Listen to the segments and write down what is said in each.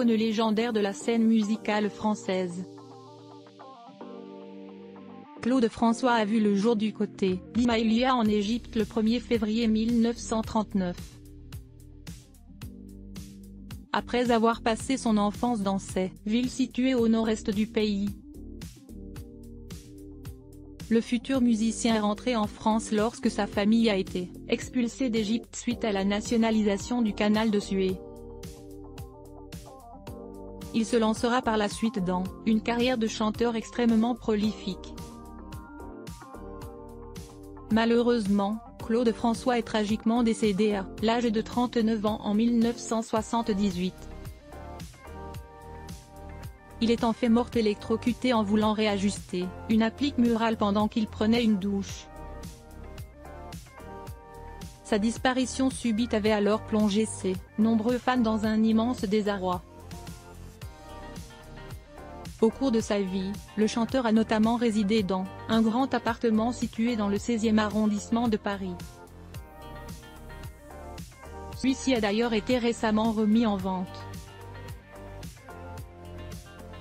icône légendaire de la scène musicale française. Claude François a vu le jour du côté d'Ismaïlia en Égypte le 1er février 1939. Après avoir passé son enfance dans ces villes situées au nord-est du pays, le futur musicien est rentré en France lorsque sa famille a été expulsée d'Égypte suite à la nationalisation du canal de Suez. Il se lancera par la suite dans une carrière de chanteur extrêmement prolifique. Malheureusement, Claude François est tragiquement décédé à l'âge de 39 ans en 1978. Il est en fait mort électrocuté en voulant réajuster une applique murale pendant qu'il prenait une douche. Sa disparition subite avait alors plongé ses nombreux fans dans un immense désarroi. Au cours de sa vie, le chanteur a notamment résidé dans un grand appartement situé dans le 16e arrondissement de Paris. Celui-ci a d'ailleurs été récemment remis en vente.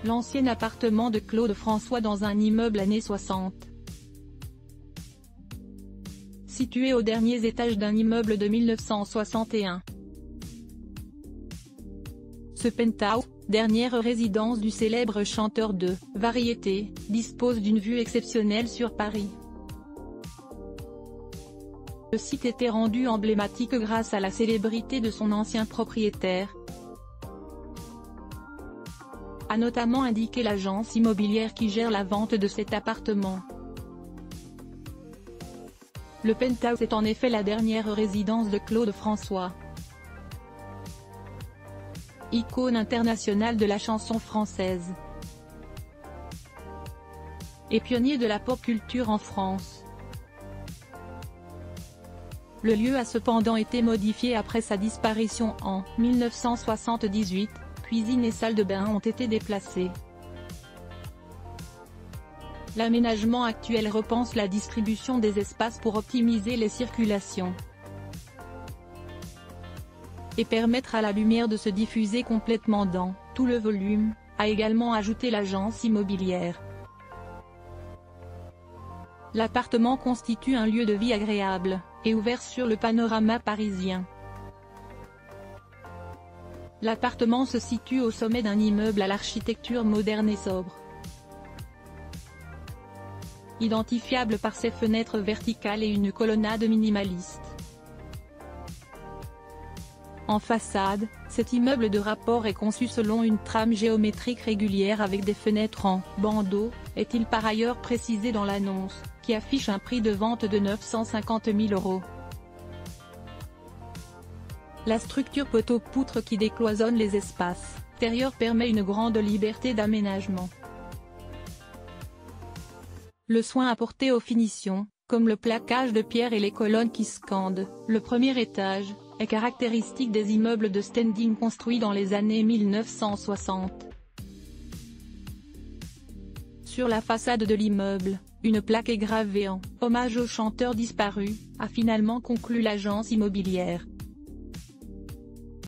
L'ancien appartement de Claude François dans un immeuble années 60. Situé aux derniers étages d'un immeuble de 1961. Ce penthouse, dernière résidence du célèbre chanteur de variété, dispose d'une vue exceptionnelle sur Paris. Le site était rendu emblématique grâce à la célébrité de son ancien propriétaire, a notamment indiqué l'agence immobilière qui gère la vente de cet appartement. Le penthouse est en effet la dernière résidence de Claude François, icône internationale de la chanson française et pionnier de la pop culture en France. Le lieu a cependant été modifié après sa disparition en 1978, cuisine et salle de bain ont été déplacées. L'aménagement actuel repense la distribution des espaces pour optimiser les circulations et permettre à la lumière de se diffuser complètement dans tout le volume, a également ajouté l'agence immobilière. L'appartement constitue un lieu de vie agréable et ouvert sur le panorama parisien. L'appartement se situe au sommet d'un immeuble à l'architecture moderne et sobre. Identifiable par ses fenêtres verticales et une colonnade minimaliste. En façade, cet immeuble de rapport est conçu selon une trame géométrique régulière avec des fenêtres en bandeau, est-il par ailleurs précisé dans l'annonce, qui affiche un prix de vente de 950 000 €. La structure poteau-poutre qui décloisonne les espaces intérieurs permet une grande liberté d'aménagement. Le soin apporté aux finitions, comme le plaquage de pierre et les colonnes qui scandent le premier étage, est caractéristique des immeubles de standing construits dans les années 1960. Sur la façade de l'immeuble, une plaque est gravée en hommage au chanteur disparu, a finalement conclu l'agence immobilière.